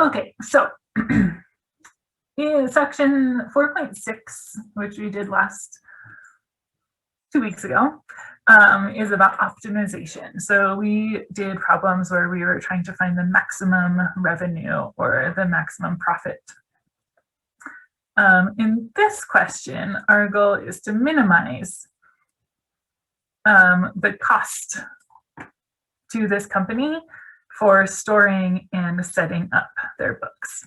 Okay, so in section 4.6, which we did last 2 weeks ago, is about optimization. So we did problems where we were trying to find the maximum revenue or the maximum profit. In this question, our goal is to minimize the cost to this company for storing and setting up their books.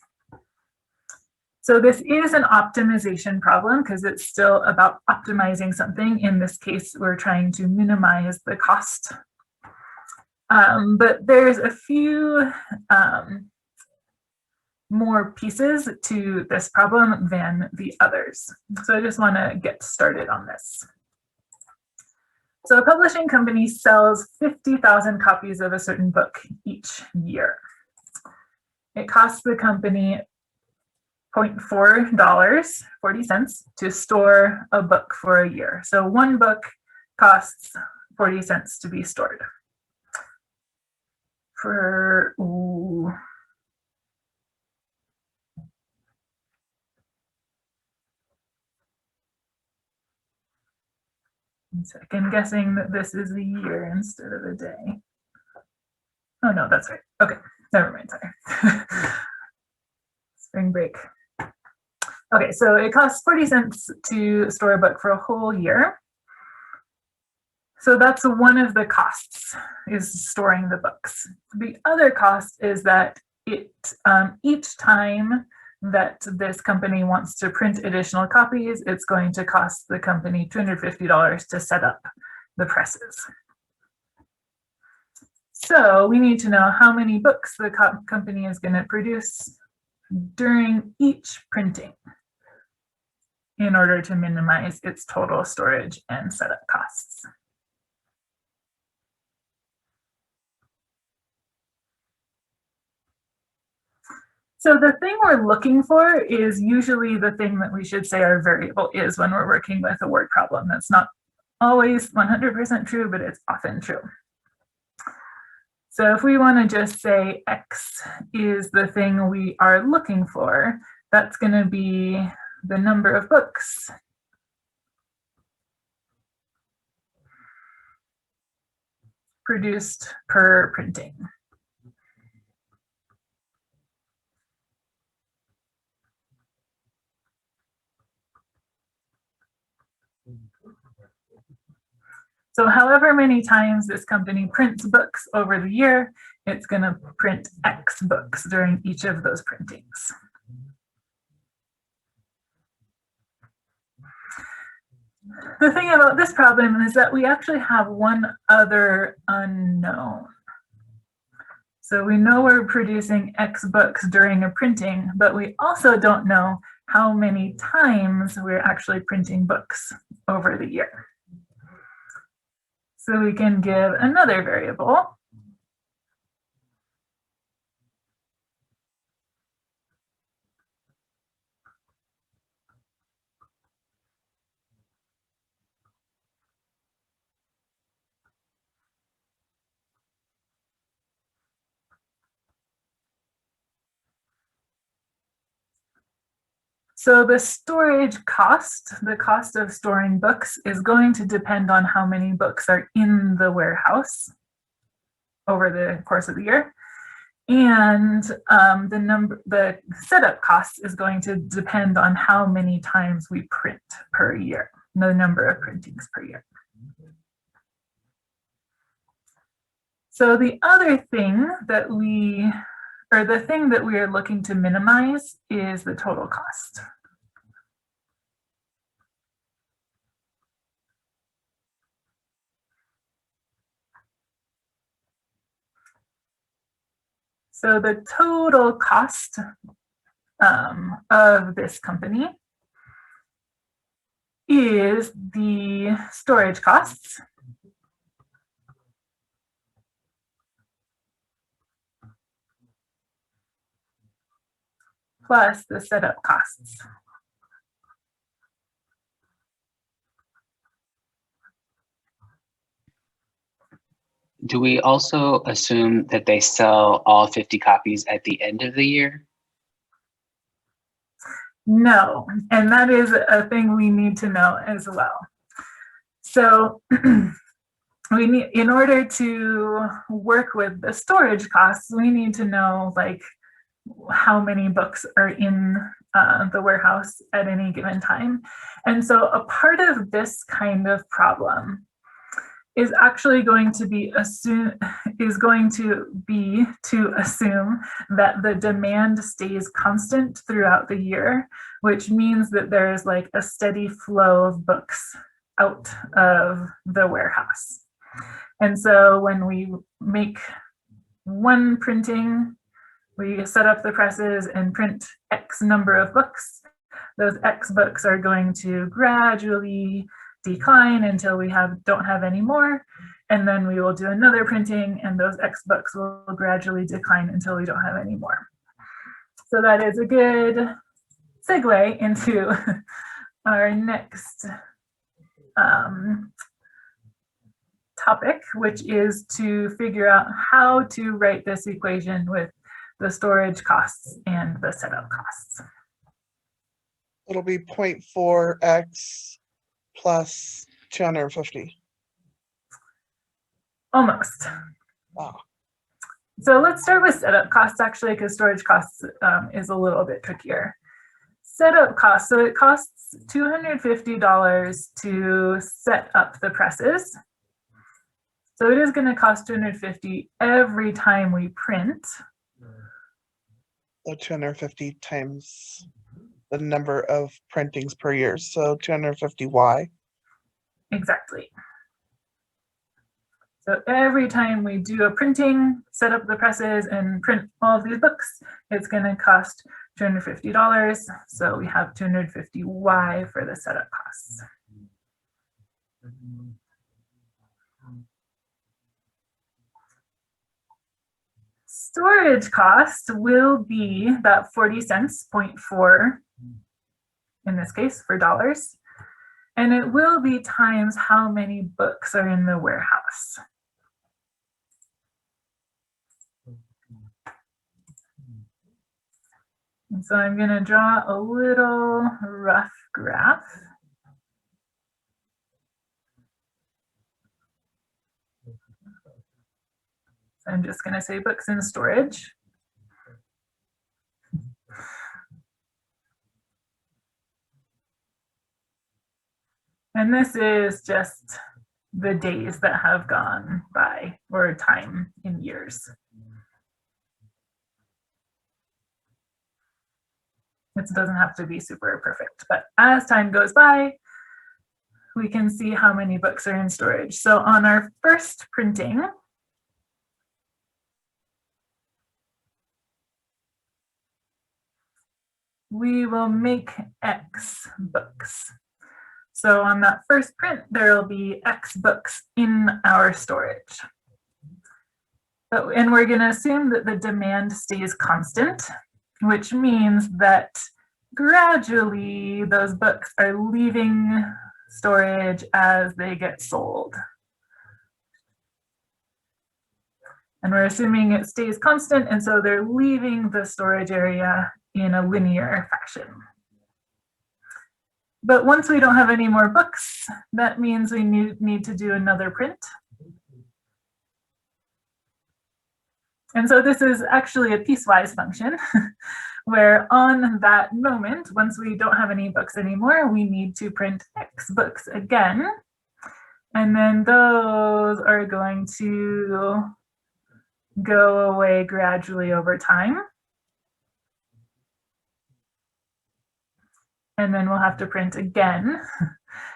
So this is an optimization problem because it's still about optimizing something. In this case, we're trying to minimize the cost. But there's a few more pieces to this problem than the others. So I just want to get started on this. So a publishing company sells 50,000 copies of a certain book each year. It costs the company $0.440 to store a book for a year. So one book costs 40 cents to be stored. For I'm guessing that this is a year instead of a day. Oh no, that's right. Okay, never mind, sorry. Spring break. Okay, so it costs 40 cents to store a book for a whole year. So that's one of the costs, is storing the books. The other cost is that each time that this company wants to print additional copies, it's going to cost the company $250 to set up the presses. So we need to know how many books the company is going to produce during each printing in order to minimize its total storage and setup costs. So the thing we're looking for is usually the thing that we should say our variable is when we're working with a word problem. That's not always 100% true, but it's often true. So if we want to just say X is the thing we are looking for, that's going to be the number of books produced per printing. So however many times this company prints books over the year, it's going to print X books during each of those printings. The thing about this problem is that we actually have one other unknown. So we know we're producing X books during a printing, but we also don't know how many times we're actually printing books over the year. So we can give another variable. So the storage cost, the cost of storing books, is going to depend on how many books are in the warehouse over the course of the year. And the setup cost is going to depend on how many times we print per year, the number of printings per year. So the other thing that the thing that we are looking to minimize is the total cost. So the total cost of this company is the storage costs plus the setup costs. Do we also assume that they sell all 50 copies at the end of the year? No, and that is a thing we need to know as well. So we need, in order to work with the storage costs, we need to know like how many books are in the warehouse at any given time. And so a part of this kind of problem is actually going to be to assume that the demand stays constant throughout the year, which means that there's like a steady flow of books out of the warehouse. And so when we make one printing, we set up the presses and print X number of books. Those X books are going to gradually decline until we don't have any more. And then we will do another printing and those X books will gradually decline until we don't have any more. So that is a good segue into our next topic, which is to figure out how to write this equation with the storage costs and the setup costs. It'll be 0.4x plus 250. Almost. Wow. So let's start with setup costs actually, because storage costs is a little bit trickier. Setup costs, so it costs $250 to set up the presses. So it is going to cost $250 every time we print. So 250 times the number of printings per year. So 250y. Exactly. So every time we do a printing, set up the presses and print all of these books, it's going to cost $250. So we have 250y for the setup costs. Storage cost will be that 40 cents, 0.4 in this case for dollars. And it will be times how many books are in the warehouse. And so I'm going to draw a little rough graph. So I'm just going to say books in storage. And this is just the days that have gone by, or time in years. It doesn't have to be super perfect, but as time goes by, we can see how many books are in storage. So on our first printing, we will make X books. So on that first print, there will be X books in our storage. And we're going to assume that the demand stays constant, which means that gradually those books are leaving storage as they get sold. And we're assuming it stays constant, and so they're leaving the storage area in a linear fashion. But once we don't have any more books, that means we need to do another print. And so this is actually a piecewise function where on that moment, once we don't have any books anymore, we need to print X books again. And then those are going to go away gradually over time. And then we'll have to print again.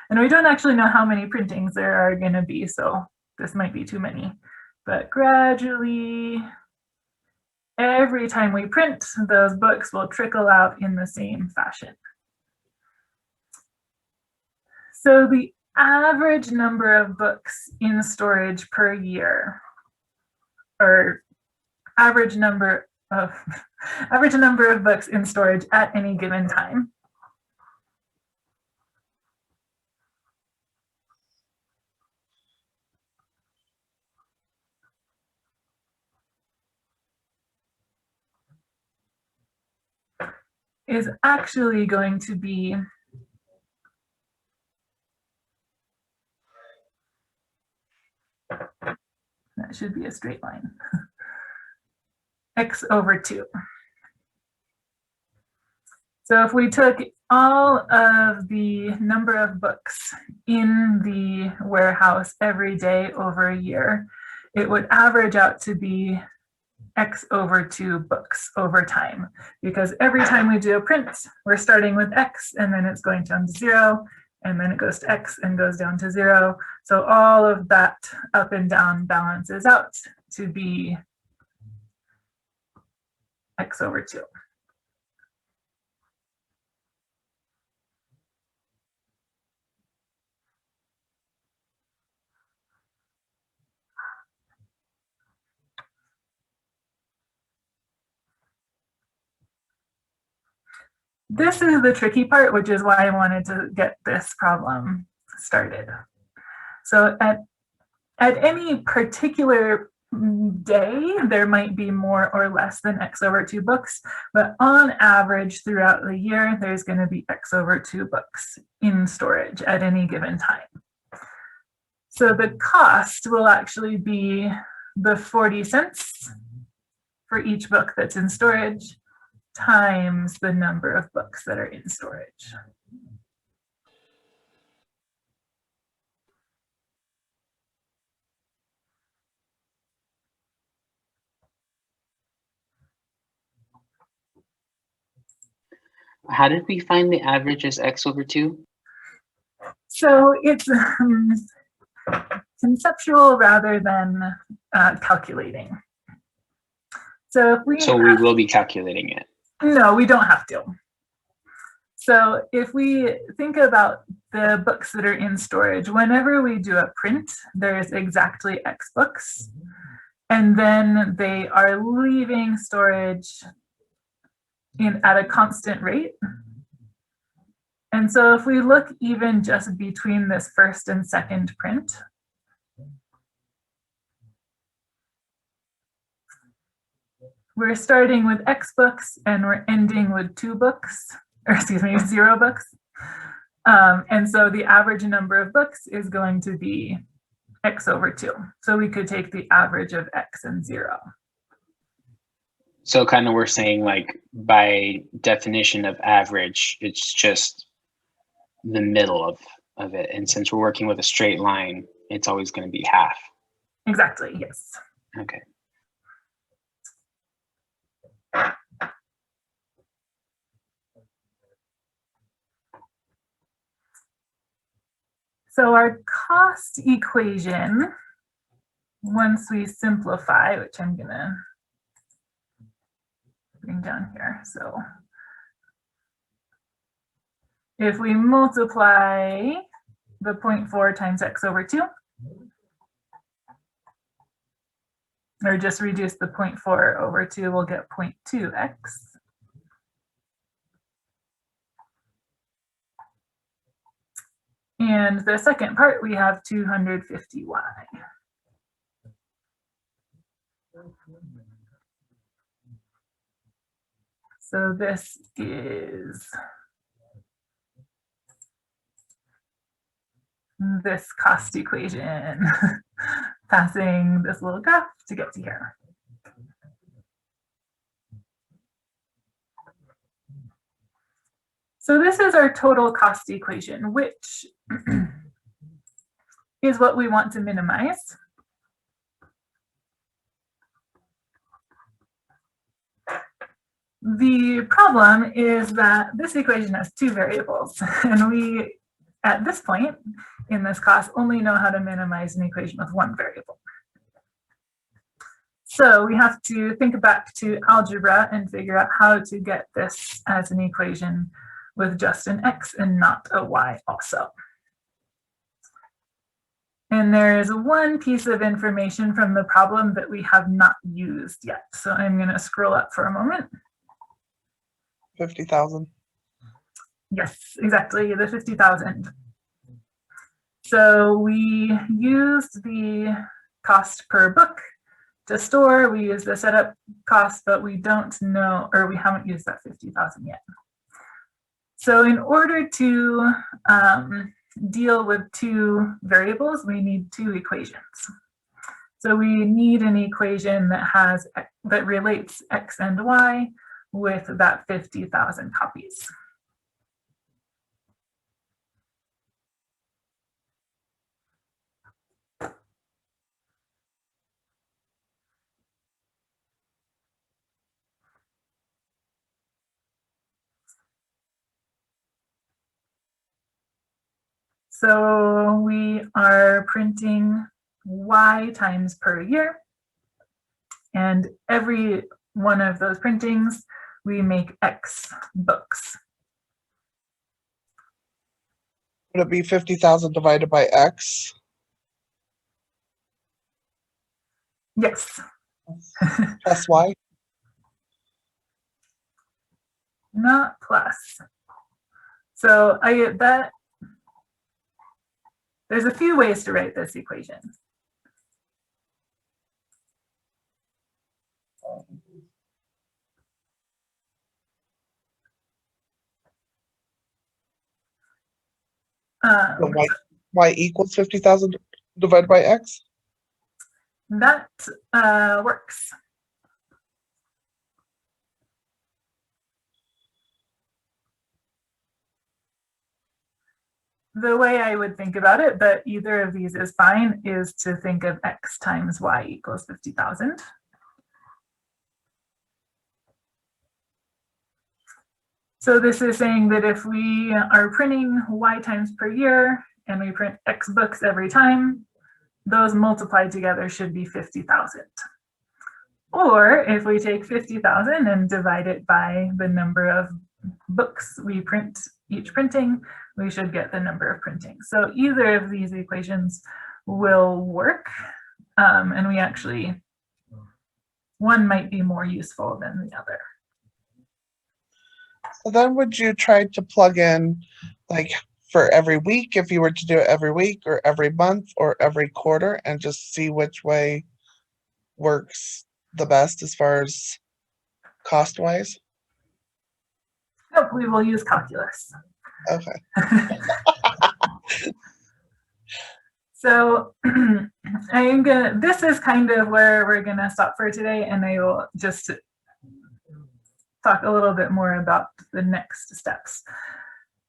And we don't actually know how many printings there are going to be, so this might be too many. But gradually, every time we print, those books will trickle out in the same fashion. So the average number of books in storage per year, or average number of books in storage at any given time. is actually going to be that should be a straight line. X over 2. So if we took all of the number of books in the warehouse every day over a year, it would average out to be X over 2 books over time, because every time we do a print, we're starting with X and then it's going down to 0, and then it goes to X and goes down to 0. So all of that up and down balances out to be X over 2. This is the tricky part, which is why I wanted to get this problem started. So at any particular day, there might be more or less than X over 2 books, but on average throughout the year, there's going to be X over 2 books in storage at any given time. So the cost will actually be the 40 cents for each book that's in storage times the number of books that are in storage. How did we find the average as X over 2? So it's conceptual rather than calculating. So if we we will be calculating it. No, we don't have to. So if we think about the books that are in storage, whenever we do a print, there's exactly X books, and then they are leaving storage at a constant rate. And so if we look even just between this first and second print, we're starting with X books and we're ending with 2 books, or excuse me, 0 books. And so the average number of books is going to be X over 2. So we could take the average of X and 0. So kind of we're saying, like, by definition of average, it's just the middle of it. And since we're working with a straight line, it's always going to be half. Exactly, yes. Okay. So our cost equation, once we simplify, which I'm gonna bring down here. So if we multiply the 0.4 times X over 2, or just reduce the 0.4 over 2, we'll get 0.2X. And the second part, we have 250Y. So this is this cost equation, passing this little graph to get to here. So this is our total cost equation, which is what we want to minimize. The problem is that this equation has 2 variables, and we, at this point in this class, only know how to minimize an equation with 1 variable. So we have to think back to algebra and figure out how to get this as an equation with just an X and not a Y also. And there is one piece of information from the problem that we have not used yet. So I'm going to scroll up for a moment. 50,000. Yes, exactly, the 50,000. So we used the cost per book to store. We used the setup cost, but we don't know, or we haven't used that 50,000 yet. So in order to deal with two variables, we need two equations. So we need an equation that relates X and Y with that 50,000 copies. So we are printing Y times per year, and every one of those printings, we make X books. Would it be 50,000 divided by X? Yes. Plus Y? Not plus. So I get that. There's a few ways to write this equation. So y equals 50,000 divided by X? That works. The way I would think about it, but either of these is fine, is to think of X times Y equals 50,000. So this is saying that if we are printing Y times per year and we print X books every time, those multiplied together should be 50,000. Or if we take 50,000 and divide it by the number of books we print each printing, we should get the number of printings. So either of these equations will work, and we actually, one might be more useful than the other. So then would you try to plug in like for every week, if you were to do it every week or every month or every quarter, and just see which way works the best as far as cost wise? Nope, we will use calculus. Okay. So this is kind of where we're gonna stop for today, and I will just talk a little bit more about the next steps.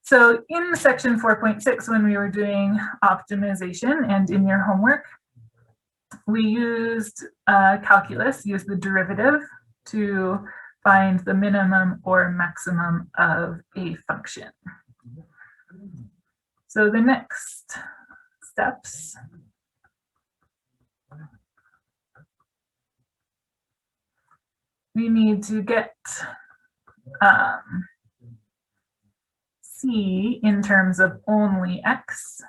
So in section 4.6, when we were doing optimization and in your homework, we used calculus, used the derivative to find the minimum or maximum of a function. So the next steps we need to get C in terms of only X.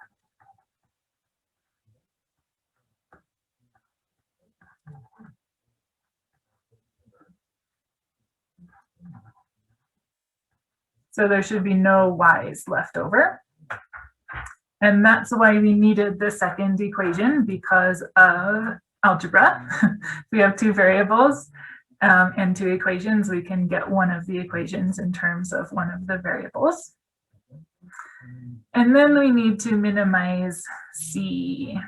So there should be no Y's left over. And that's why we needed the second equation, because of algebra. We have two variables and two equations. We can get one of the equations in terms of one of the variables. And then we need to minimize C.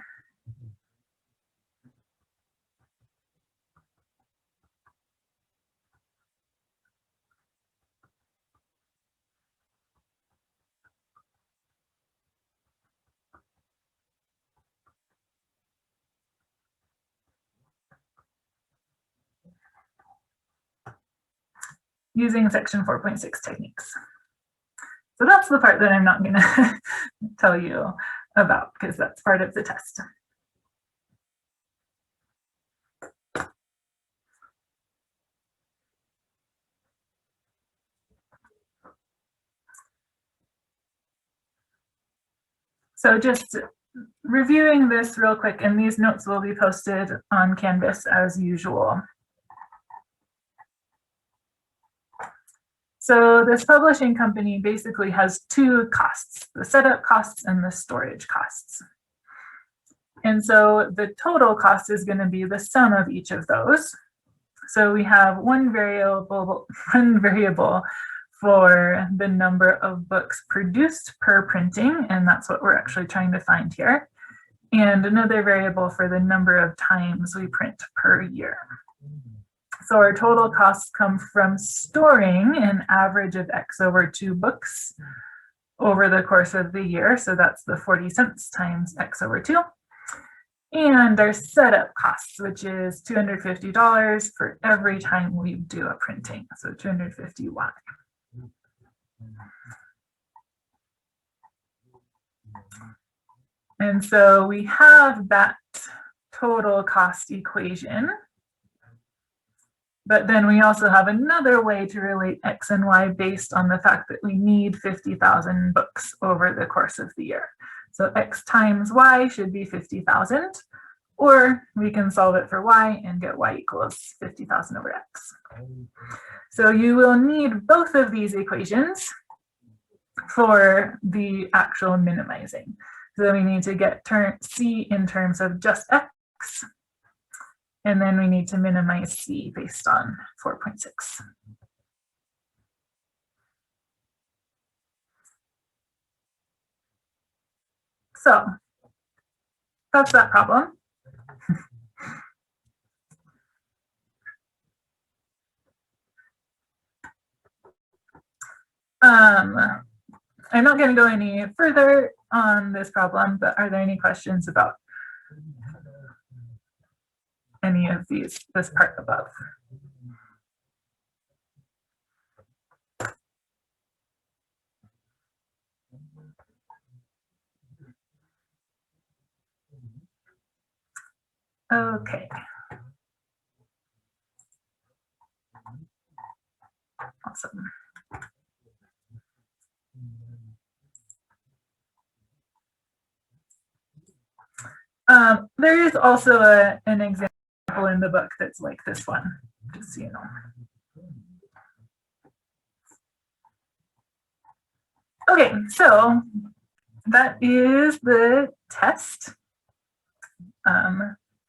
Using section 4.6 techniques. So that's the part that I'm not going to tell you about, because that's part of the test. So just reviewing this real quick, and these notes will be posted on Canvas as usual. So this publishing company basically has two costs, the setup costs and the storage costs. And so the total cost is going to be the sum of each of those. So we have one variable for the number of books produced per printing, and that's what we're actually trying to find here, and another variable for the number of times we print per year. So our total costs come from storing an average of X over 2 books over the course of the year. So that's the 40 cents times X over 2. And our setup costs, which is $250 for every time we do a printing. So 250Y. And so we have that total cost equation. But then we also have another way to relate X and Y based on the fact that we need 50,000 books over the course of the year. So X times Y should be 50,000, or we can solve it for Y and get Y equals 50,000 over X. So you will need both of these equations for the actual minimizing. So we need to get C in terms of just X, and then we need to minimize C based on 4.6. So that's that problem. I'm not going to go any further on this problem, but are there any questions about any of this part above? Okay. Awesome. There is also an example in the book that's like this one, just so you know. Okay, so that is the test.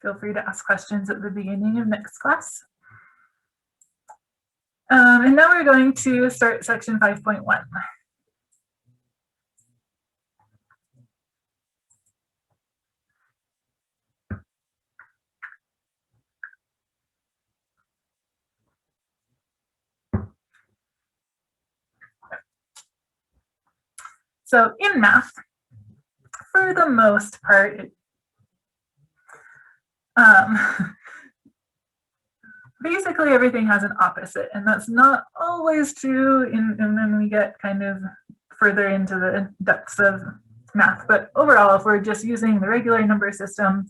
Feel free to ask questions at the beginning of next class. And now we're going to start section 5.1. So in math, for the most part, basically everything has an opposite, and that's not always true, and then we get kind of further into the depths of math. But overall, if we're just using the regular number system,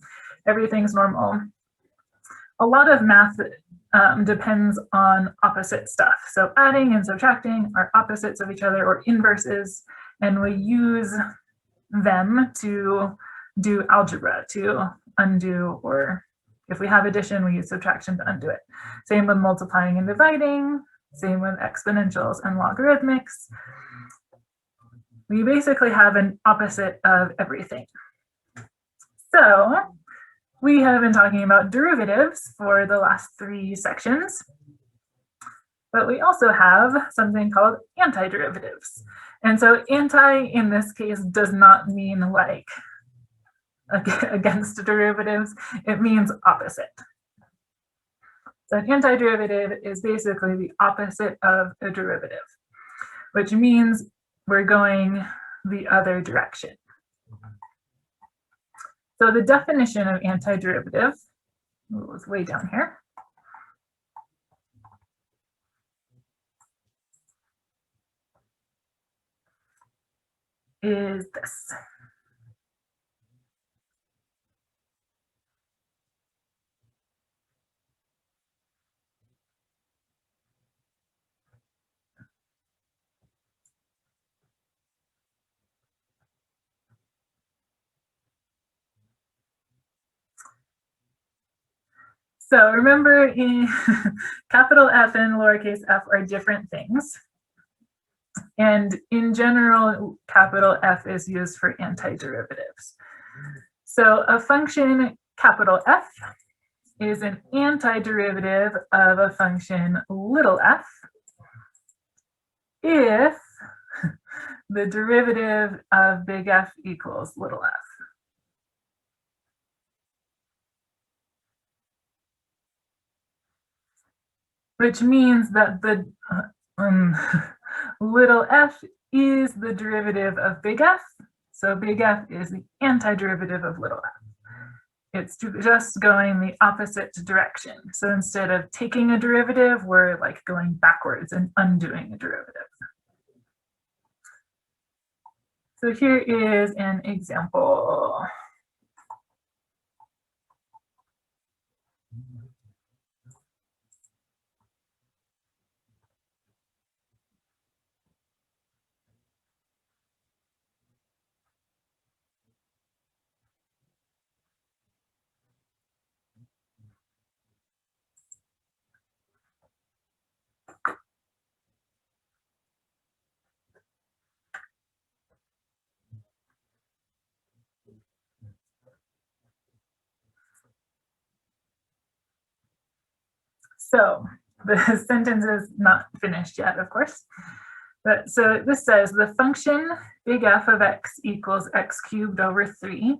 everything's normal. A lot of math depends on opposite stuff. So adding and subtracting are opposites of each other, or inverses, and we use them to do algebra, to undo, or if we have addition, we use subtraction to undo it. Same with multiplying and dividing, same with exponentials and logarithmics. We basically have an opposite of everything. So we have been talking about derivatives for the last 3 sections, but we also have something called antiderivatives. And so anti in this case does not mean like against derivatives, it means opposite. So an antiderivative is basically the opposite of a derivative, which means we're going the other direction. So the definition of antiderivative was way down here. Is this. So remember, in capital F and lowercase f are different things. And in general, capital F is used for antiderivatives. So a function capital F is an antiderivative of a function little f. if the derivative of big F equals little f. Which means that the little f is the derivative of big F. So big F is the antiderivative of little f. It's just going the opposite direction. So instead of taking a derivative, we're like going backwards and undoing a derivative. So here is an example. So the sentence is not finished yet, of course. But so this says the function big F of x equals x cubed over 3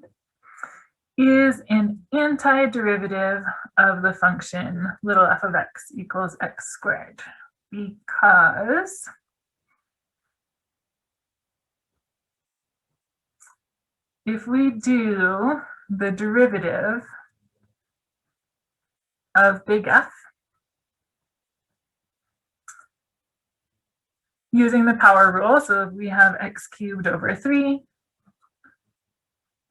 is an antiderivative of the function little f of x equals x squared, because if we do the derivative of big F using the power rule, so if we have x cubed over 3,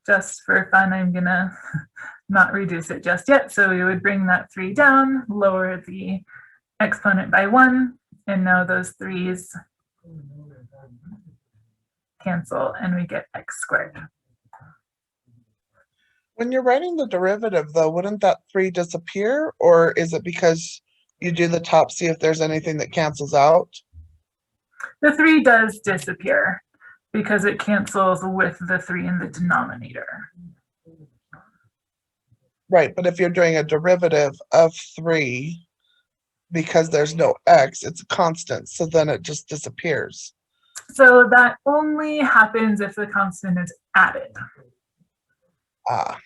just for fun, I'm gonna not reduce it just yet. So we would bring that 3 down, lower the exponent by 1, and now those 3's cancel and we get x squared. When you're writing the derivative, though, wouldn't that 3 disappear? Or is it because you do the top, see if there's anything that cancels out? The 3 does disappear because it cancels with the 3 in the denominator. Right, but if you're doing a derivative of 3, because there's no x, it's a constant, so then it just disappears. So that only happens if the constant is added. Ah,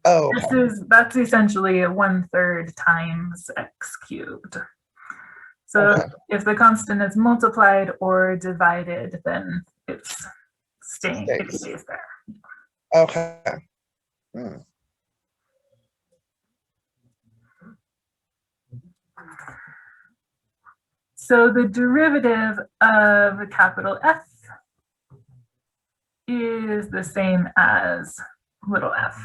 oh, okay. That's essentially a 1/3 times x cubed. So Okay. if the constant is multiplied or divided, then it's it stays there. Okay. So the derivative of capital F is the same as little f.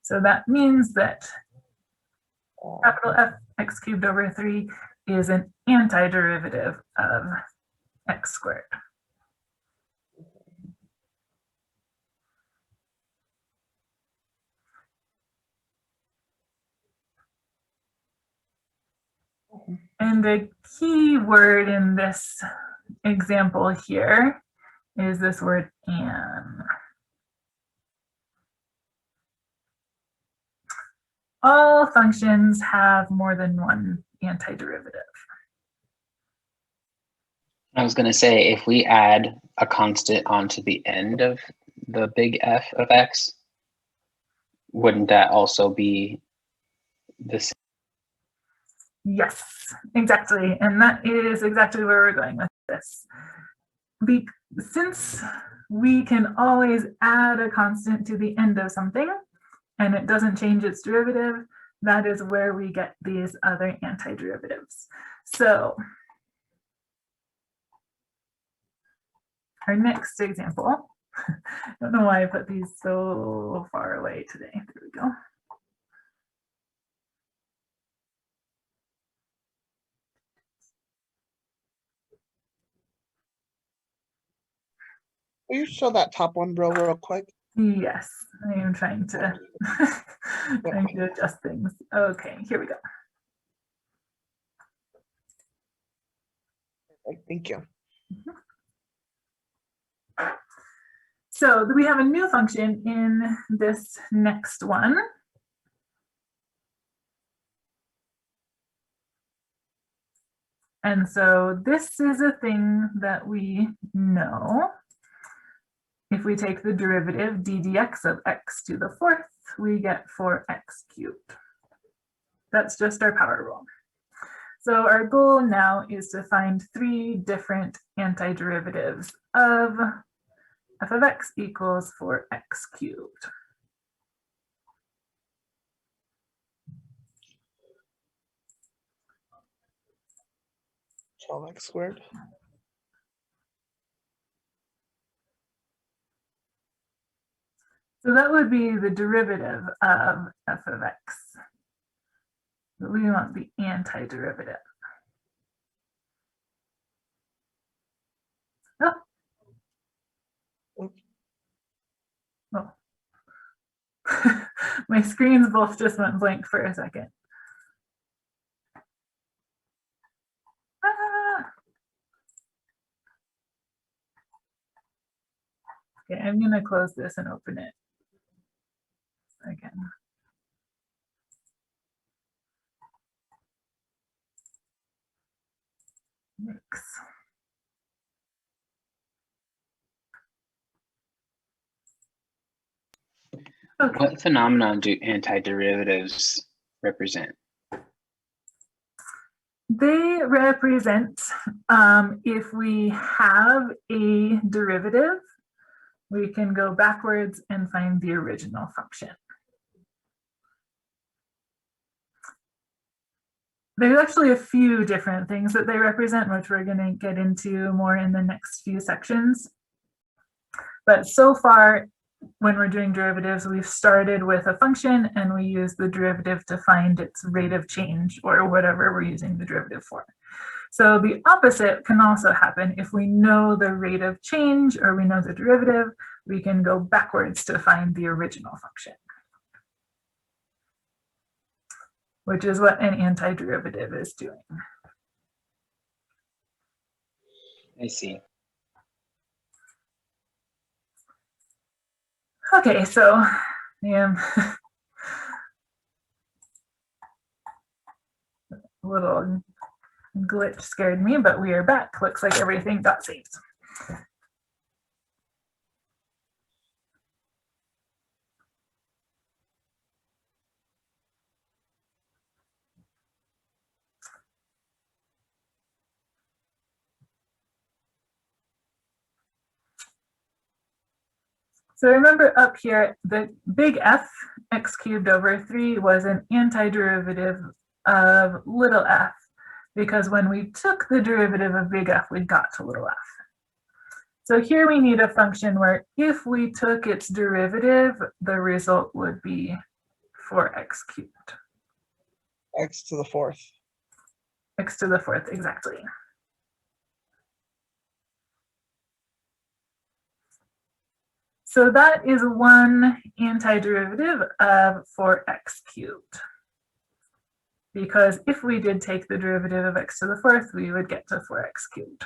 So that means that capital F x cubed over 3 is an antiderivative of x squared. And the key word in this example here is this word "and." All functions have more than one antiderivative. I was going to say, if we add a constant onto the end of the big F of x, wouldn't that also be the same? Yes, exactly. And that is exactly where we're going with this. Since we can always add a constant to the end of something and it doesn't change its derivative, that is where we get these other antiderivatives. So our next example, I don't know why I put these so far away today. There we go. Will you show that top one real quick? Yes, I am trying to adjust things. Okay, here we go. Thank you. So we have a new function in this next one. And so this is a thing that we know. If we take the derivative d dx of x to the fourth, we get 4x cubed. That's just our power rule. So our goal now is to find 3 different antiderivatives of f of x equals 4x cubed. X squared. So that would be the derivative of f of x. But we want the antiderivative. Oh. Oh. My screens both just went blank for a second. Ah. Okay, I'm going to close this and open it again. Mix. Okay. What phenomenon do antiderivatives represent? They represent if we have a derivative, we can go backwards and find the original function. There's actually a few different things that they represent, which we're going to get into more in the next few sections. But so far, when we're doing derivatives, we've started with a function and we use the derivative to find its rate of change or whatever we're using the derivative for. So the opposite can also happen. If we know the rate of change or we know the derivative, we can go backwards to find the original function, which is what an antiderivative is doing. I see. Okay, so a little glitch scared me, but we are back. Looks like everything got saved. So remember up here, the big F, x cubed over 3, was an antiderivative of little f, because when we took the derivative of big F, we got to little f. So here we need a function where if we took its derivative, the result would be 4x cubed. X to the fourth. X to the fourth, exactly. So that is one antiderivative of 4x cubed. Because if we did take the derivative of x to the fourth, we would get to 4x cubed.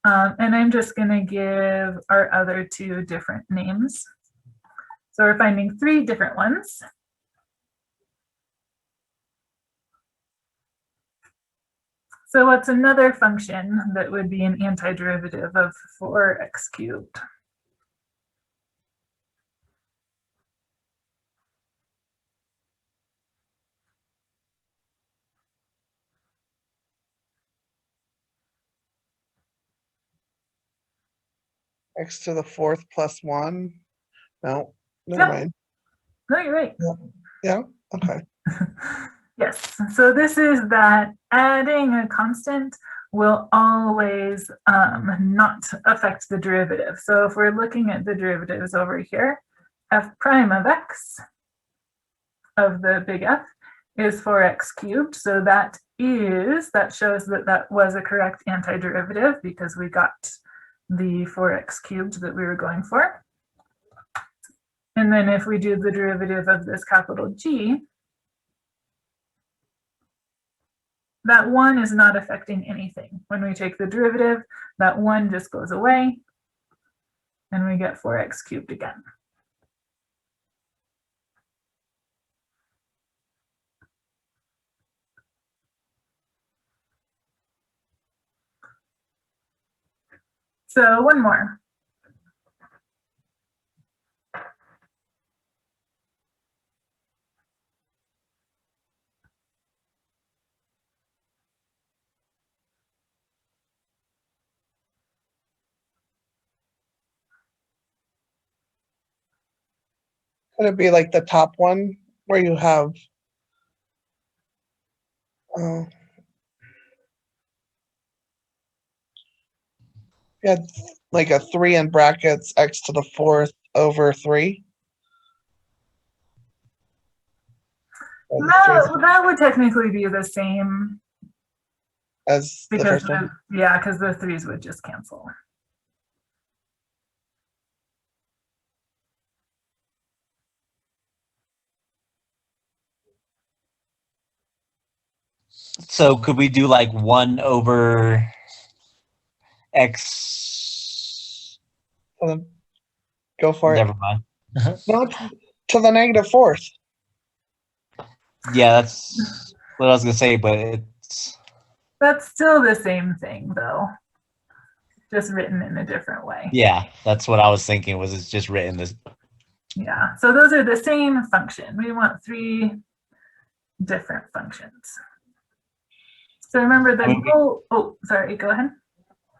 And I'm just going to give our other 2 different names. So we're finding 3 different ones. So what's another function that would be an antiderivative of 4x cubed? X to the fourth plus 1. No, never mind. No, you're right. Yeah, okay. Yes, so this is that adding a constant will always not affect the derivative. So if we're looking at the derivatives over here, f prime of x of the big F is 4x cubed. So that shows that that was a correct antiderivative because we got the 4x cubed that we were going for. And then if we do the derivative of this capital G, that 1 is not affecting anything. When we take the derivative, that 1 just goes away, and we get 4x cubed again. So one more. Could it be like the top one where you have, uh, you had like a 3 in brackets, x to the 4th over 3? Or the 3 That would technically be the same as the because first one? yeah, because the 3's would just cancel. So could we do like 1 over x? So then go for it. Never mind. No, to the negative 4th. Yeah, that's what I was gonna say, but it's That's still the same thing though, just written in a different way. yeah, that's what I was thinking. Was it's just written this? Yeah, so those are the same function. We want 3 different functions. So remember the goal, oh, sorry, go ahead.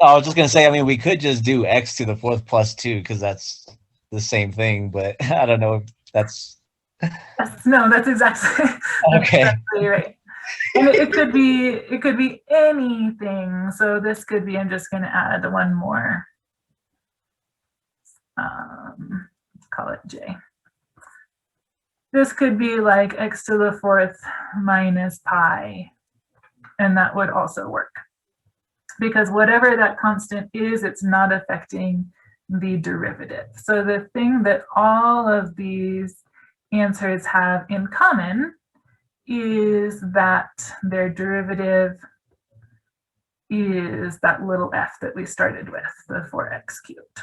I was just gonna say. I mean, we could just do x to the 4th plus 2 because that's the same thing. But I don't know if that's No, that's exactly, okay. that's exactly right. And it could be anything. So this could be, I'm just going to add one more. Let's call it J. This could be like x to the 4th minus pi, and that would also work. Because whatever that constant is, it's not affecting the derivative. So the thing that all of these answers have in common is that their derivative is that little f that we started with, the 4x cubed.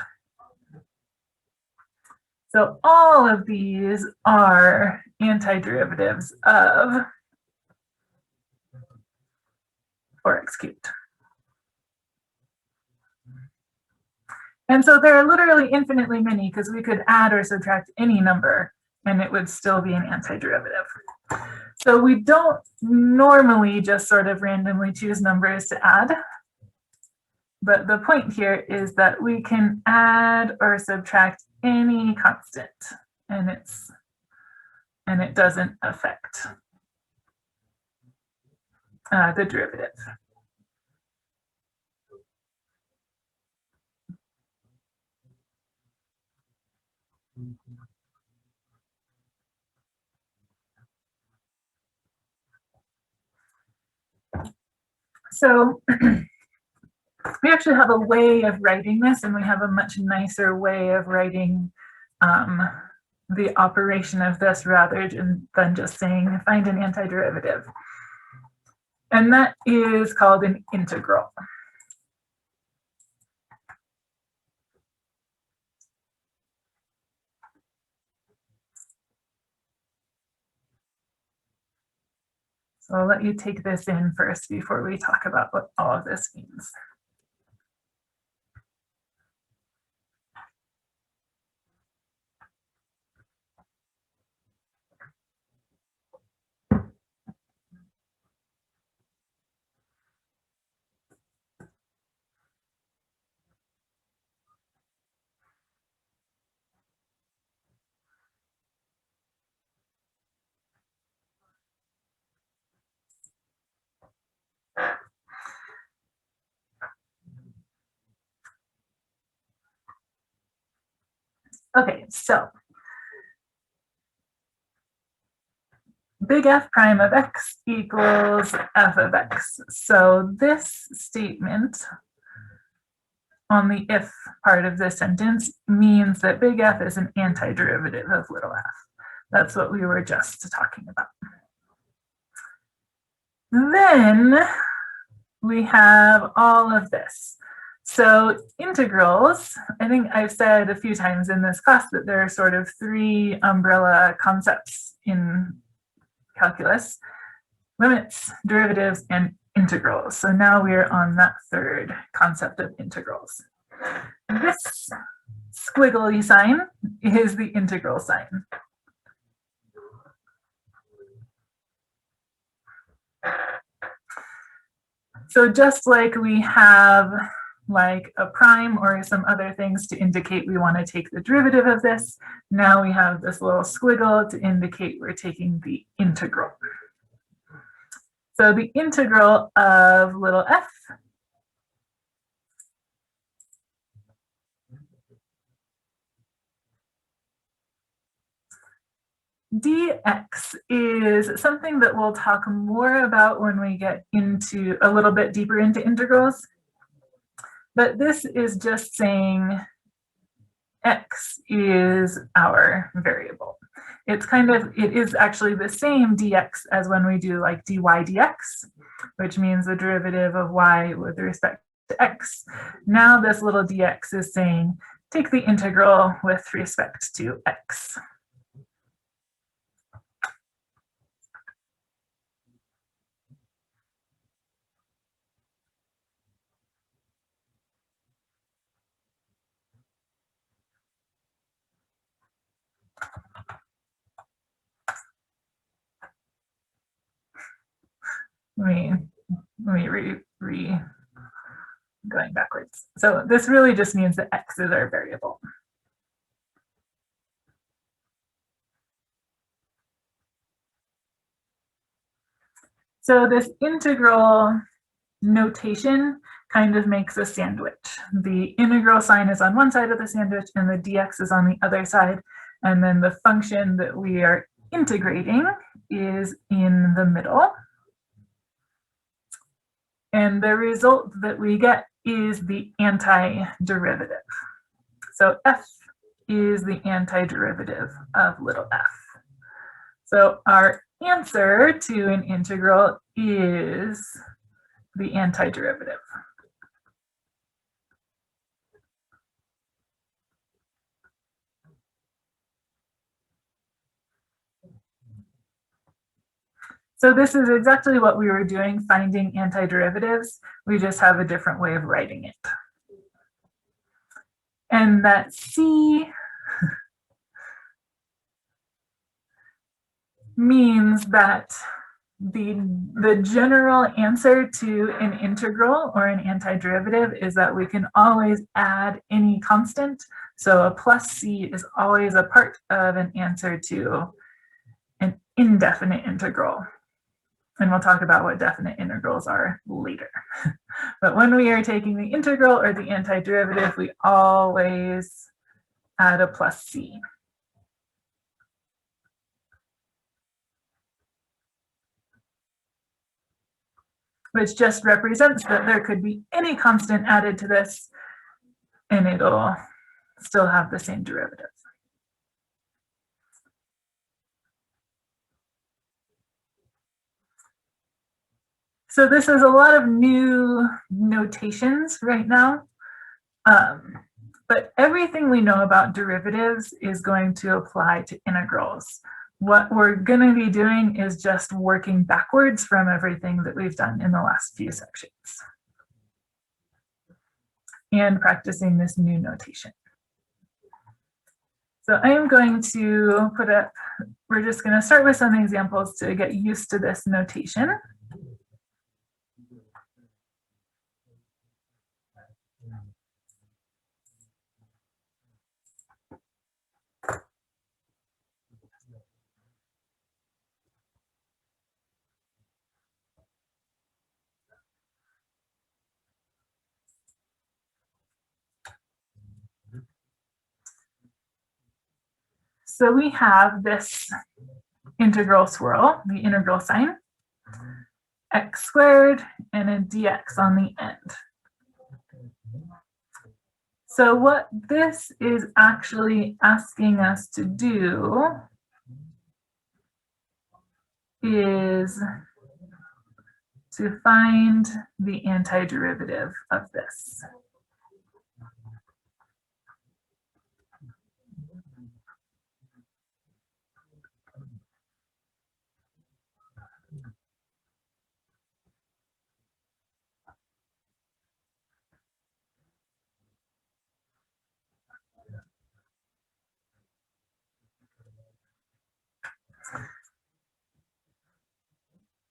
So all of these are antiderivatives of 4x cubed. And so there are literally infinitely many because we could add or subtract any number and it would still be an antiderivative. So we don't normally just sort of randomly choose numbers to add. But the point here is that we can add or subtract any constant and it doesn't affect the derivative. So we actually have a way of writing this, and we have a much nicer way of writing the operation of this rather than just saying find an antiderivative. And that is called an integral. So I'll let you take this in first before we talk about what all of this means. Okay, so big F prime of x equals f of x. So this statement on the if part of this sentence means that big F is an antiderivative of little f. That's what we were just talking about. Then we have all of this. So integrals, I think I've said a few times in this class that there are sort of 3 umbrella concepts in calculus: limits, derivatives, and integrals. So now we're on that 3rd concept of integrals. this squiggly sign is the integral sign. So just like we have like a prime or some other things to indicate we want to take the derivative of this, now we have this little squiggle to indicate we're taking the integral. So the integral of little f dx is something that we'll talk more about when we get into a little bit deeper into integrals. But this is just saying x is our variable. It's it is actually the same dx as when we do like dy dx, which means the derivative of y with respect to x. Now this little dx is saying take the integral with respect to x. Let me going backwards. So this really just means that x is our variable. So this integral notation kind of makes a sandwich. The integral sign is on one side of the sandwich and the dx is on the other side. And then the function that we are integrating is in the middle. And the result that we get is the antiderivative. So f is the antiderivative of little f. So our answer to an integral is the antiderivative. So this is exactly what we were doing, finding antiderivatives. We just have a different way of writing it. And that C means that the general answer to an integral or an antiderivative is that we can always add any constant. So a plus C is always a part of an answer to an indefinite integral. And we'll talk about what definite integrals are later. But when we are taking the integral or the antiderivative, we always add a plus C. Which just represents that there could be any constant added to this and it'll still have the same derivative. So this is a lot of new notations right now, but everything we know about derivatives is going to apply to integrals. What we're going to be doing is just working backwards from everything that we've done in the last few sections and practicing this new notation. So I am going to put up, we're just going to start with some examples to get used to this notation. So we have this integral swirl, the integral sign, x squared, and a dx on the end. So what this is actually asking us to do is to find the antiderivative of this.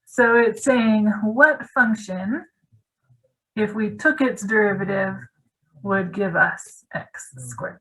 So it's saying what function, if we took its derivative, would give us x squared.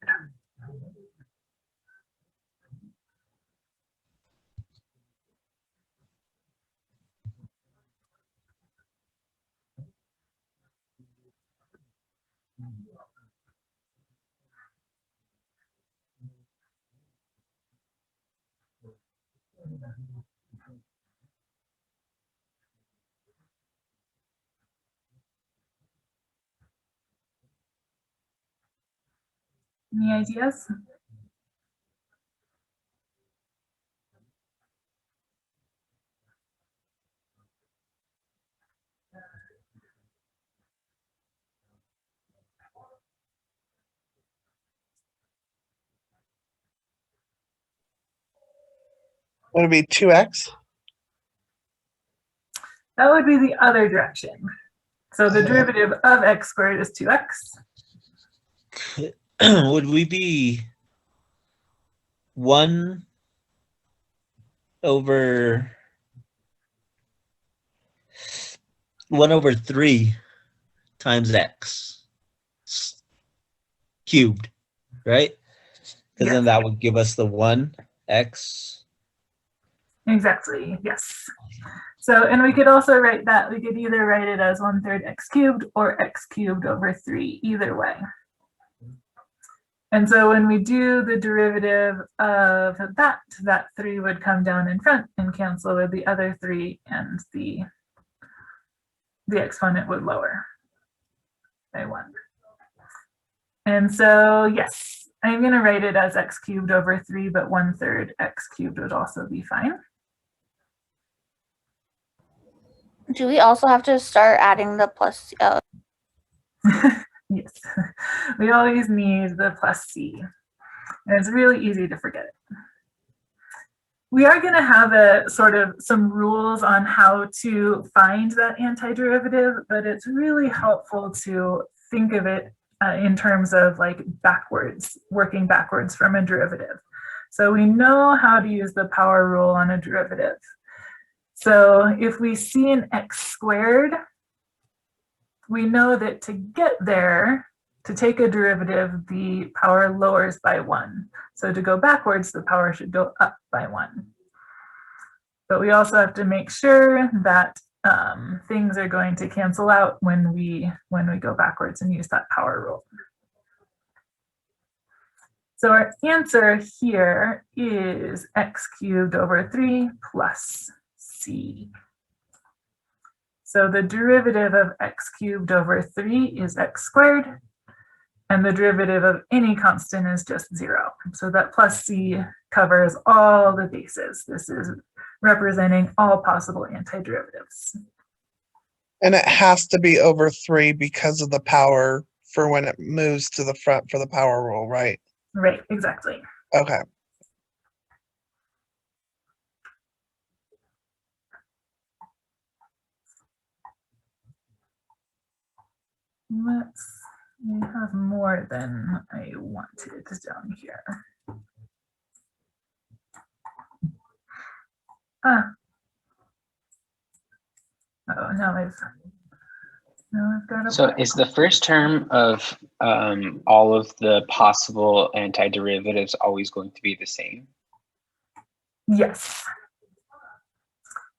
Any ideas? Would it be 2x? That would be the other direction. So the derivative of x squared is 2x. Would we be 1 over 3 times x cubed, right? Because then Yes. that would give us the 1x. Exactly, yes. So, and we could also write that, we could either write it as 1/3 x cubed or x cubed over 3, either way. And so when we do the derivative of that 3 would come down in front and cancel with the other 3, and the exponent would lower by 1. And so, yes, I'm going to write it as x cubed over 3, but 1/3 x cubed would also be fine. Do we also have to start adding the plus? Yes, we always need the plus c. And it's really easy to forget it. We are going to have some rules on how to find that antiderivative, but it's really helpful to think of it in terms of like working backwards from a derivative. So we know how to use the power rule on a derivative. So if we see an x squared, we know that to get there, to take a derivative, the power lowers by 1. So to go backwards, the power should go up by 1. But we also have to make sure that things are going to cancel out when we go backwards and use that power rule. So our answer here is x cubed over 3 plus c. So the derivative of x cubed over 3 is x squared, and the derivative of any constant is just 0. So that plus c covers all the bases. This is representing all possible antiderivatives. And it has to be over 3 because of the power for when it moves to the front for the power rule, right? Right, exactly. Okay. We have more than I wanted down here. Oh, now I've got a So is the first term of all of the possible antiderivatives always going to be the same? Yes.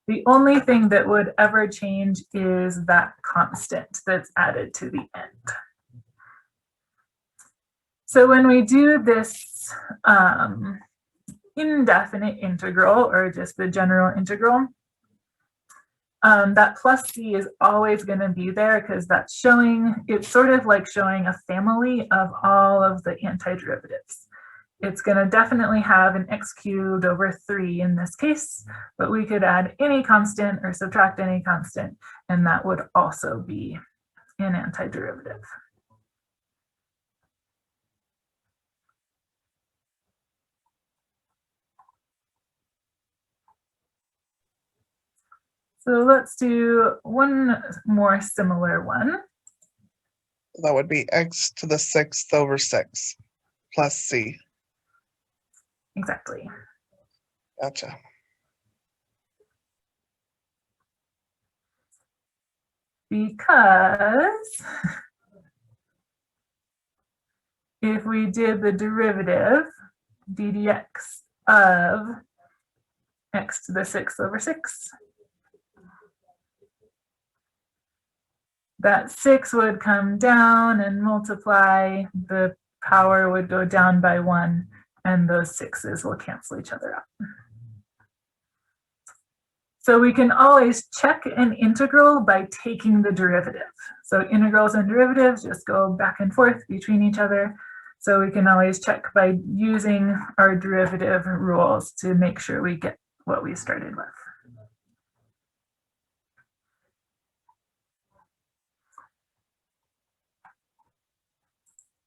The only thing that would ever change is that constant that's added to the end. So when we do this indefinite integral, or just the general integral, that plus c is always going to be there because that's it's sort of like showing a family of all of the antiderivatives. It's going to definitely have an x cubed over 3 in this case, but we could add any constant or subtract any constant, and that would also be an antiderivative. So let's do one more similar one. That would be x to the 6th over 6. plus C. Exactly. Gotcha. Because if we did the derivative d dx of x to the 6 over 6, that 6 would come down and multiply, the power would go down by 1, and those 6's will cancel each other out. So we can always check an integral by taking the derivative. So integrals and derivatives just go back and forth between each other. So we can always check by using our derivative rules to make sure we get what we started with.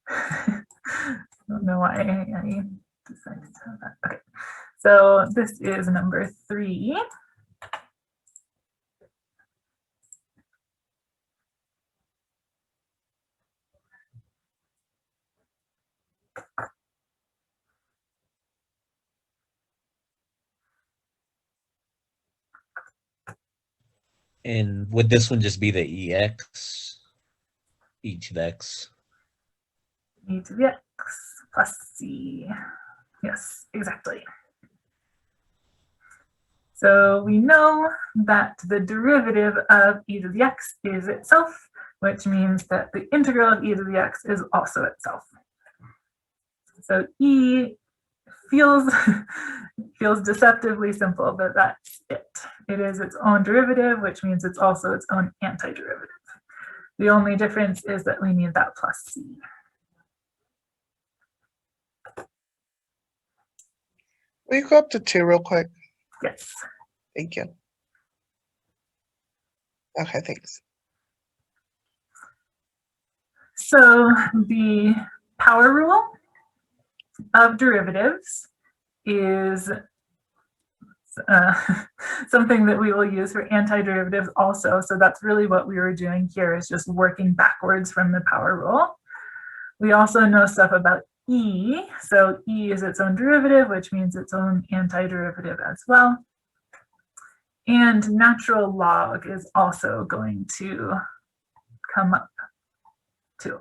I don't know why I decided to have that. Okay, so this is number 3. And would this one just be the EX? E to the X? E to the x plus c. Yes, exactly. So we know that the derivative of e to the x is itself, which means that the integral of e to the x is also itself. So e feels feels deceptively simple, but that's it. It is its own derivative, which means it's also its own antiderivative. The only difference is that we need that plus c. Will you go up to 2 real quick? Yes. Thank you. Okay, thanks. So the power rule of derivatives is something that we will use for antiderivatives also. So that's really what we were doing here, is just working backwards from the power rule. We also know stuff about E. So E is its own derivative, which means its own antiderivative as well. And natural log is also going to come up too.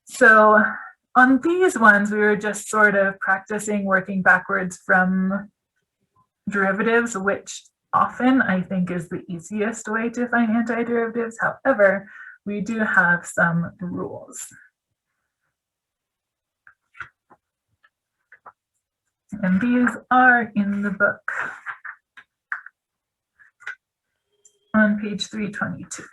So on these ones, we were just sort of practicing working backwards from derivatives, which often I think is the easiest way to find antiderivatives. However, we do have some rules. And these are in the book on page 322.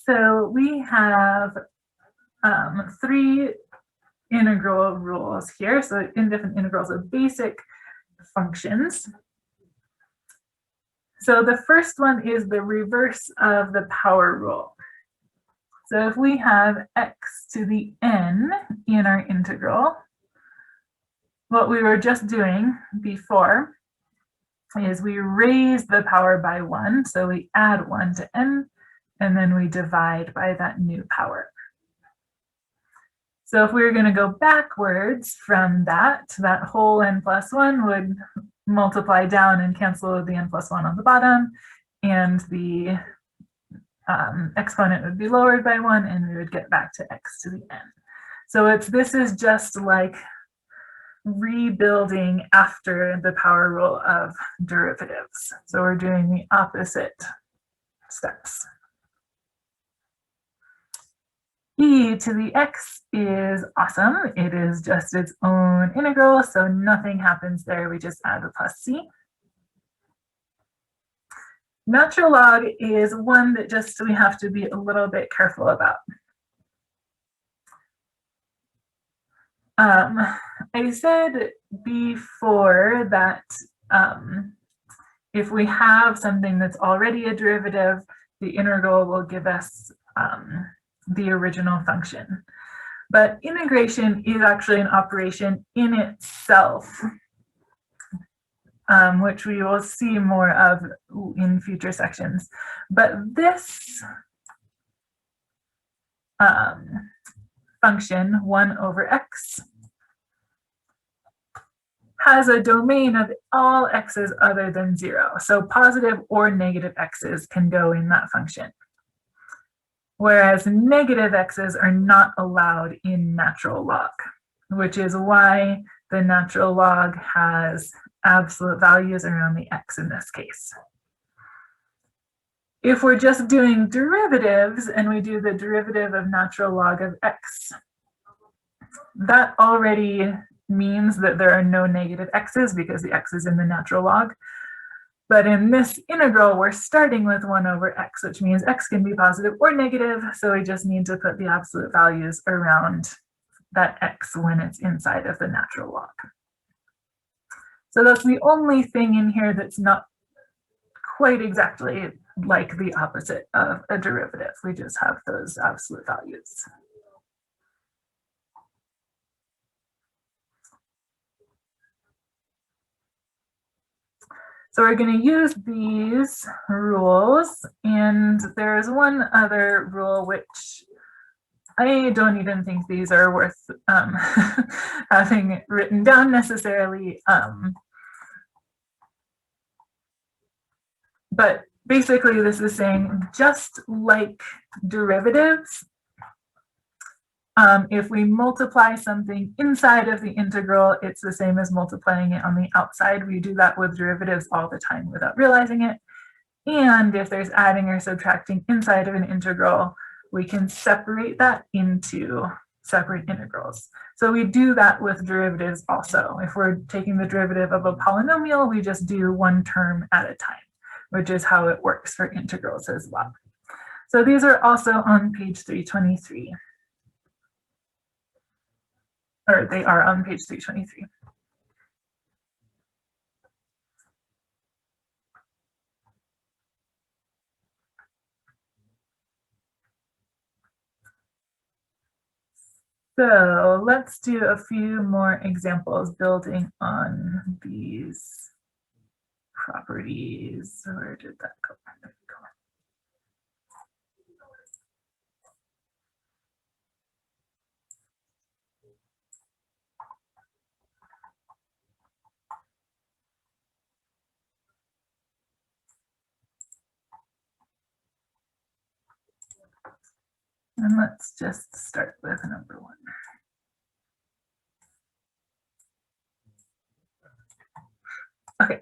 So we have 3 integral rules here. So indifferent integrals of basic functions. So the first one is the reverse of the power rule. So if we have x to the n in our integral, what we were just doing before is we raise the power by 1. So we add 1 to n, and then we divide by that new power. So if we were going to go backwards from that, that whole n plus 1 would multiply down and cancel with the n plus 1 on the bottom, and the exponent would be lowered by 1, and we would get back to x to the n. So this is just like rebuilding after the power rule of derivatives. So we're doing the opposite steps. e to the x is awesome. It is just its own integral, so nothing happens there. We just add the plus c. Natural log is one that just we have to be a little bit careful about. I said before that if we have something that's already a derivative, the integral will give us the original function. But integration is actually an operation in itself, which we will see more of in future sections. But this function, 1 over x, has a domain of all x's other than 0. So positive or negative x's can go in that function, whereas negative x's are not allowed in natural log, which is why the natural log has absolute values around the x in this case. If we're just doing derivatives and we do the derivative of natural log of x, that already means that there are no negative x's because the x is in the natural log. But in this integral, we're starting with 1 over x, which means x can be positive or negative. So we just need to put the absolute values around that x when it's inside of the natural log. So that's the only thing in here that's not quite exactly like the opposite of a derivative. We just have those absolute values. So we're going to use these rules, and there's one other rule which I don't even think these are worth having written down necessarily. But basically this is saying just like derivatives, if we multiply something inside of the integral, it's the same as multiplying it on the outside. We do that with derivatives all the time without realizing it. And if there's adding or subtracting inside of an integral, we can separate that into separate integrals. So we do that with derivatives also. If we're taking the derivative of a polynomial, we just do one term at a time, which is how it works for integrals as well. So these are also on page 323. Or they are on page 323. So let's do a few more examples building on these properties. Where did that go? There we go. And let's just start with number 1. Okay.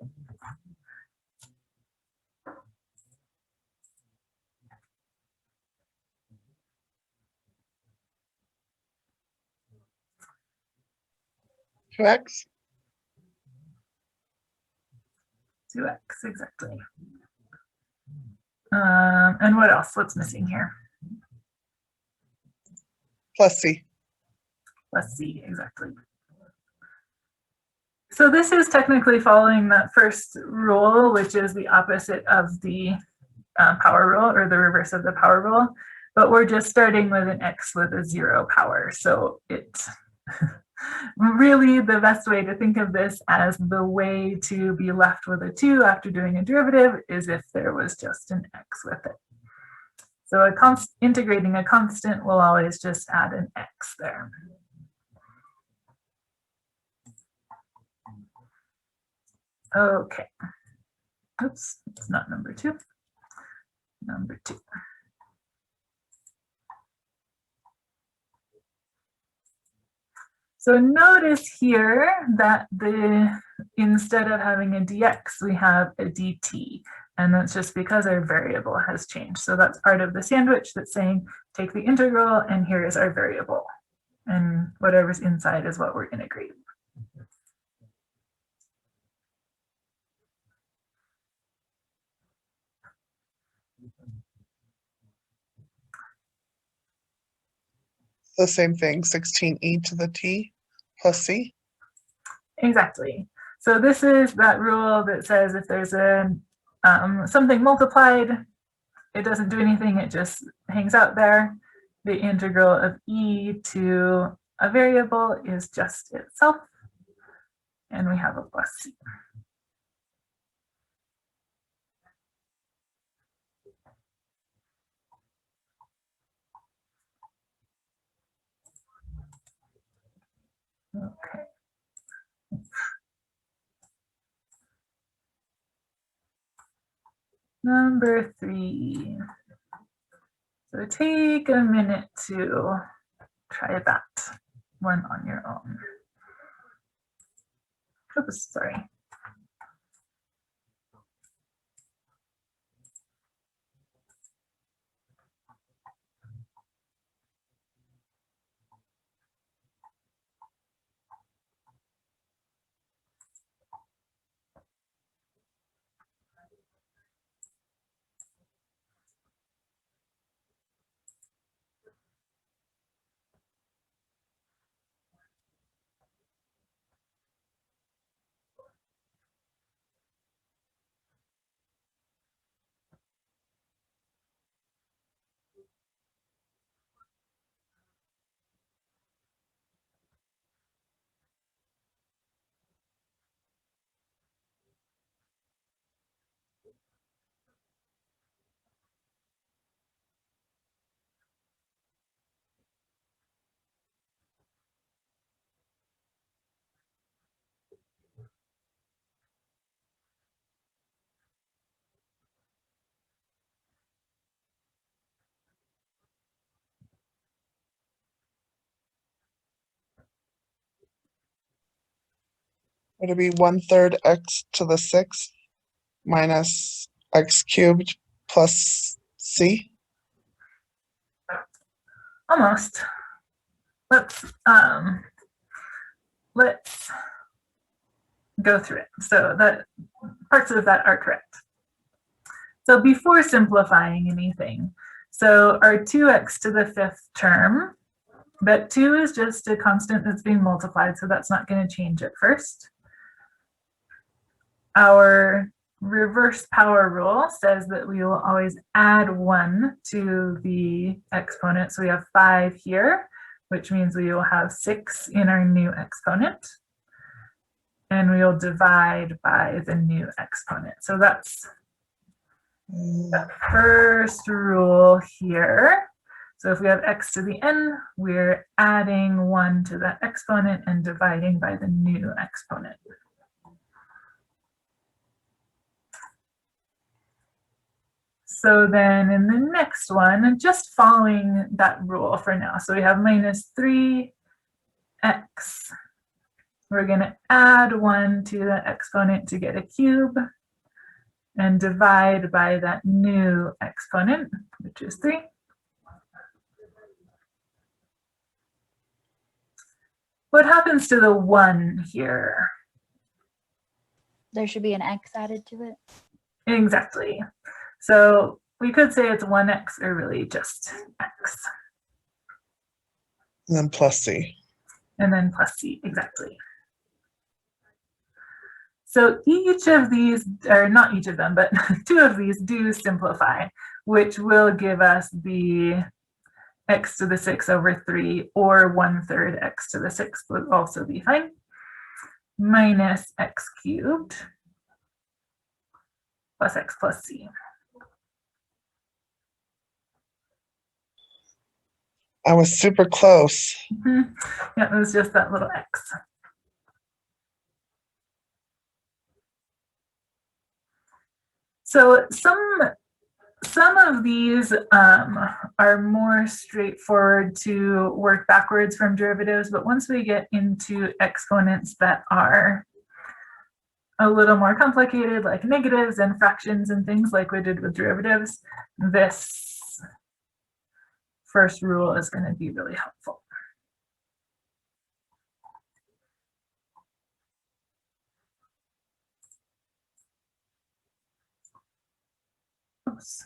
Two x. 2x, exactly. And what else? What's missing here? Plus c. Let's see, exactly. So this is technically following that first rule, which is the opposite of the power rule, or the reverse of the power rule, but we're just starting with an x with a 0 power. So it's really the best way to think of this as the way to be left with a 2 after doing a derivative is if there was just an x with it. So integrating a constant will always just add an x there. Okay. Oops, it's not number 2. Number 2. So notice here that instead of having a dx, we have a dt. And that's just because our variable has changed. So that's part of the sandwich that's saying, take the integral and here is our variable. And whatever's inside is what we're integrating. The same thing, 16e to the t plus c. Exactly. So this is that rule that says if there's a something multiplied, it doesn't do anything, it just hangs out there. The integral of e to a variable is just itself, and we have a plus c. Okay. Number 3. So take a minute to try that one on your own. Oops, sorry. Would it be 1/3 x to the 6th minus x cubed plus c? Almost. Let's go through it. So that parts of that are correct. So before simplifying anything, so our 2x to the 5th term, that 2 is just a constant that's being multiplied, so that's not going to change at first. Our reverse power rule says that we will always add 1 to the exponent. So we have 5 here, which means we will have 6 in our new exponent. And we will divide by the new exponent. So that's the first rule here. So if we have x to the n, we're adding 1 to that exponent and dividing by the new exponent. So then in the next one, just following that rule for now. So we have minus 3x. We're going to add 1 to the exponent to get a cube and divide by that new exponent, which is 3. What happens to the 1 here? There should be an x added to it. Exactly. So we could say it's 1x or really just x. And then plus c. And then plus c, exactly. So each of these, or not each of them, but 2 of these do simplify, which will give us the x to the 6 over 3, or 1/3 x to the 6 would also be fine, minus x cubed plus x plus c. I was super close. Yeah, it was just that little x. So some of these are more straightforward to work backwards from derivatives, but once we get into exponents that are a little more complicated, like negatives and fractions and things like we did with derivatives, this first rule is going to be really helpful. Oops.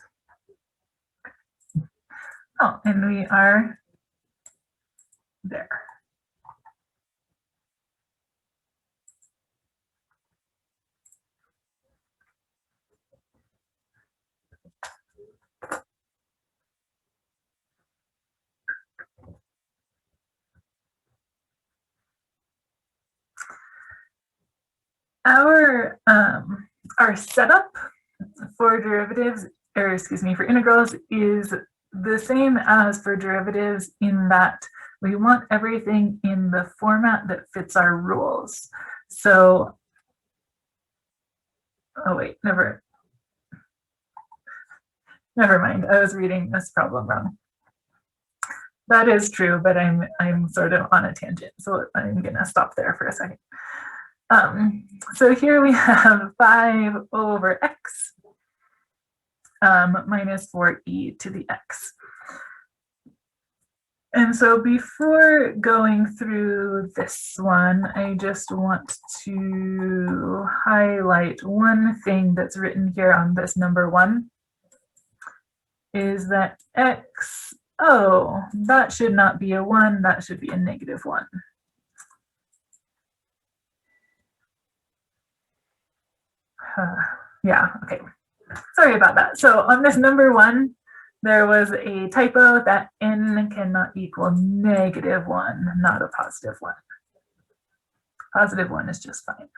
Oh, and we are there. Our setup for derivatives, or excuse me, for integrals is the same as for derivatives in that we want everything in the format that fits our rules. So, oh wait, never mind. I was reading this problem wrong. That is true, but I'm sort of on a tangent, so I'm gonna stop there for a second. So here we have 5 over x minus 4e to the x. And so before going through this one, I just want to highlight one thing that's written here on this number 1, is that x, oh, that should not be a 1, that should be a -1. Yeah, okay. Sorry about that. So on this number 1, there was a typo that n cannot equal -1, not a +1. +1 is just fine.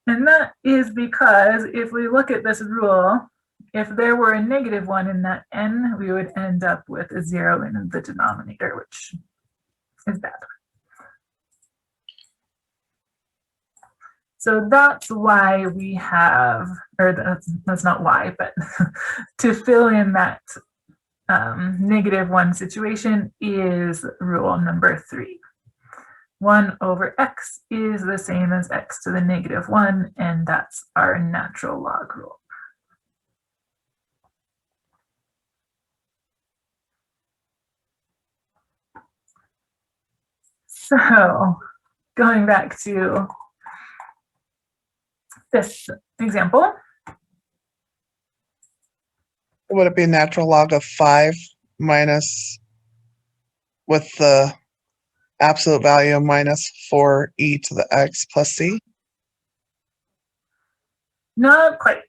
And that is because if we look at this rule, if there were a -1 in that n, we would end up with a 0 in the denominator, which is bad. So that's why we have, or that's not why, but to fill in that -1 situation is rule number 3. 1 over x is the same as x to the -1, and that's our natural log rule. So going back to this example. Would it be natural log of 5 minus with the absolute value minus 4e to the x plus c? Not quite.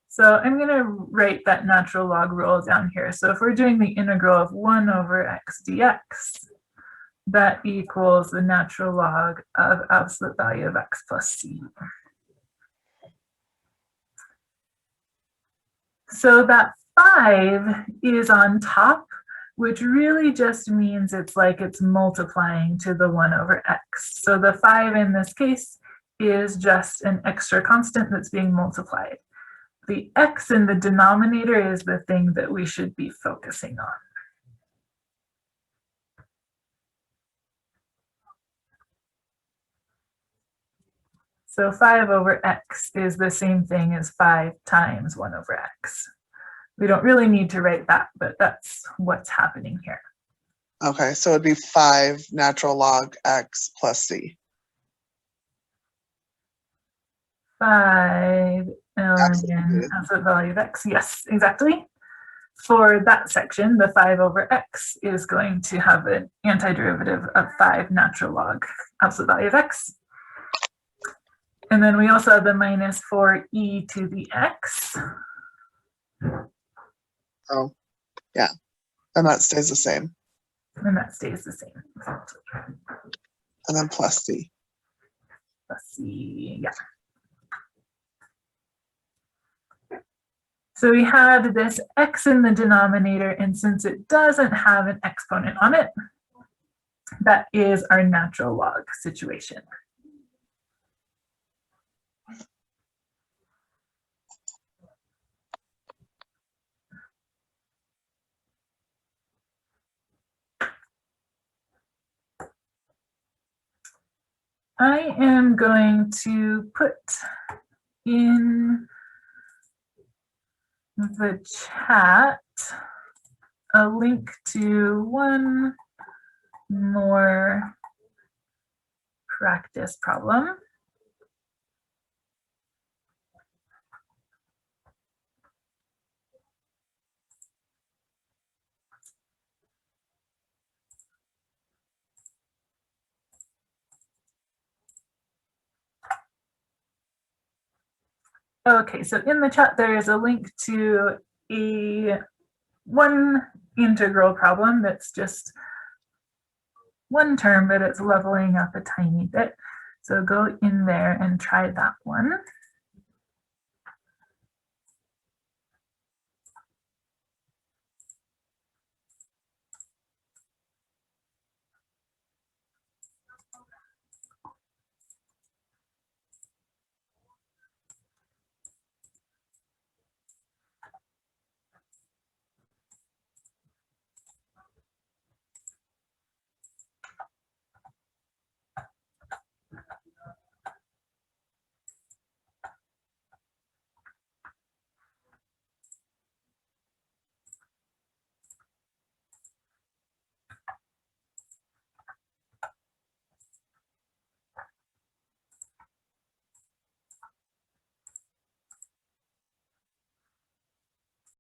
So I'm going to write that natural log rule down here. So if we're doing the integral of 1 over x dx, that equals the natural log of absolute value of x plus c. So that 5 is on top, which really just means it's multiplying to the 1 over x. So the 5 in this case is just an extra constant that's being multiplied. The x in the denominator is the thing that we should be focusing on. So 5 over x is the same thing as 5 times 1 over x. We don't really need to write that, but that's what's happening here. Okay, so it'd be 5 natural log x plus c. 5 ln absolute value of x. Yes, exactly. For that section, the 5 over x is going to have an antiderivative of 5 natural log absolute value of x. And then we also have the minus 4e to the x. Oh, yeah. And that stays the same. And that stays the same. And then plus c. Plus c, yeah. So we had this x in the denominator, and since it doesn't have an exponent on it, that is our natural log situation. I am going to put in the chat a link to one more practice problem. Okay, so in the chat there is a link to one integral problem that's just one term, but it's leveling up a tiny bit. So go in there and try that one.